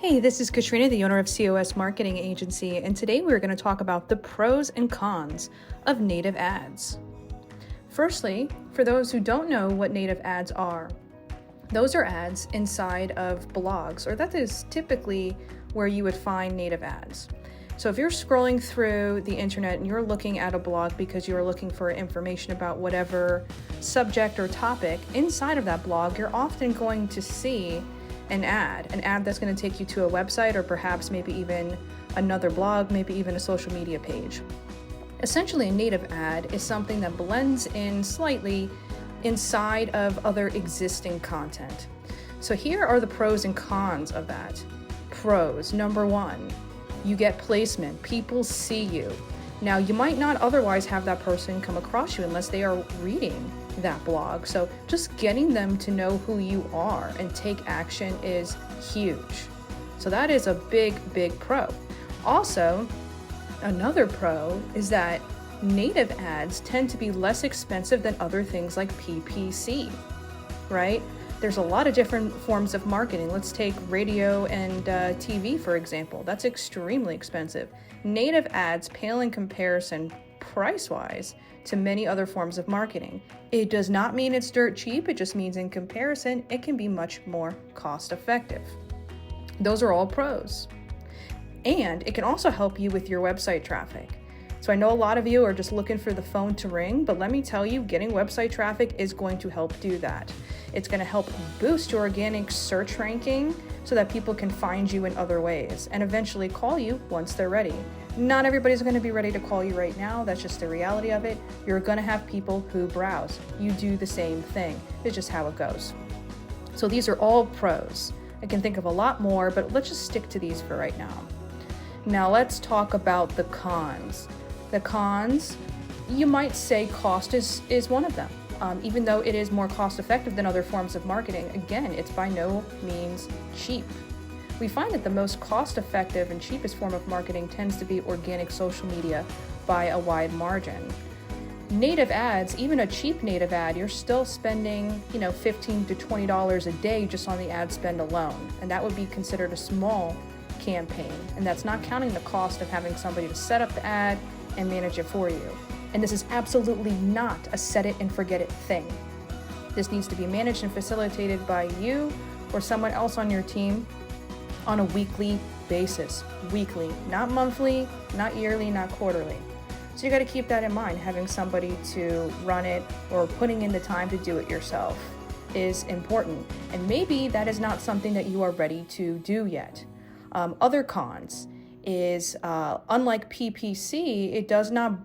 Hey, this is Katrina, the owner of COSMarketing Agency, and today we're going to talk about the pros and cons of native ads. Firstly, for those who don't know what native ads are, those are ads inside of blogs, or that is typically where you would find native ads. So if you're scrolling through the internet and you're looking at a blog because you're looking for information about whatever subject or topic, inside of that blog, you're often going to see an ad that's going to take you to a website or perhaps maybe even another blog, maybe even a social media page. Essentially, a native ad is something that blends in slightly inside of other existing content. So here are the pros and cons of that. Pros, number one, you get placement. People see you. Now, you might not otherwise have that person come across you unless they are reading that blog. So just getting them to know who you are and take action is huge. So that is a big, big pro. Also, another pro is that native ads tend to be less expensive than other things like PPC, right? There's a lot of different forms of marketing. Let's take radio and TV, for example. That's extremely expensive. Native ads pale in comparison price-wise to many other forms of marketing. It does not mean it's dirt cheap. It just means in comparison, it can be much more cost-effective. Those are all pros. And it can also help you with your website traffic. So I know a lot of you are just looking for the phone to ring, but let me tell you, getting website traffic is going to help do that. It's going to help boost your organic search ranking so that people can find you in other ways and eventually call you once they're ready. Not everybody's going to be ready to call you right now. That's just the reality of it. You're going to have people who browse. You do the same thing. It's just how it goes. So these are all pros. I can think of a lot more, but let's just stick to these for right now. Now let's talk about the cons. The cons, you might say cost is one of them. Even though it is more cost effective than other forms of marketing, again, it's by no means cheap. We find that the most cost effective and cheapest form of marketing tends to be organic social media by a wide margin. Native ads, even a cheap native ad, you're still spending, $15 to $20 a day just on the ad spend alone. And that would be considered a small campaign. And that's not counting the cost of having somebody to set up the ad and manage it for you. And this is absolutely not a set it and forget it thing. This needs to be managed and facilitated by you or someone else on your team on a weekly basis. Weekly, not monthly, not yearly, not quarterly. So you got to keep that in mind. Having somebody to run it or putting in the time to do it yourself is important. And maybe that is not something that you are ready to do yet. Other cons is unlike PPC, it does not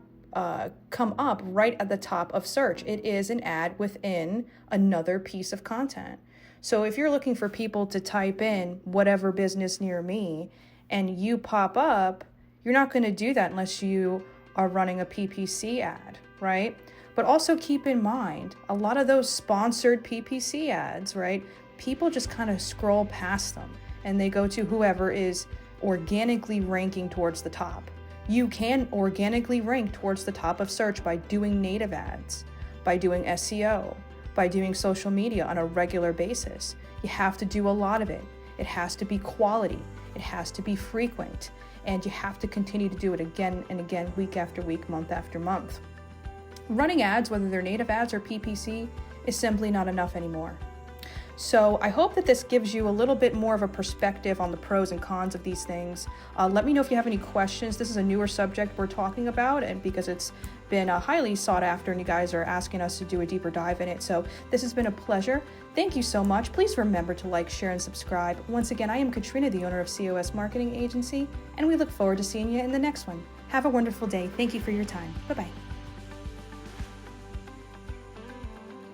come up right at the top of search. It is an ad within another piece of content. So if you're looking for people to type in whatever business near me and you pop up, you're not going to do that unless you are running a PPC ad, right? But also keep in mind, a lot of those sponsored PPC ads, right? People just kind of scroll past them and they go to whoever is organically ranking towards the top. You can organically rank towards the top of search by doing native ads, by doing SEO, by doing social media on a regular basis. You have to do a lot of it. It has to be quality. It has to be frequent. And you have to continue to do it again and again, week after week, month after month. Running ads, whether they're native ads or PPC, is simply not enough anymore. So I hope that this gives you a little bit more of a perspective on the pros and cons of these things. Let me know if you have any questions. This is a newer subject we're talking about, and because it's been highly sought after and you guys are asking us to do a deeper dive in it. So this has been a pleasure. Thank you so much. Please remember to like, share, and subscribe. Once again, I am Katrina, the owner of COSmarketing Agency, and we look forward to seeing you in the next one. Have a wonderful day. Thank you for your time. Bye-bye.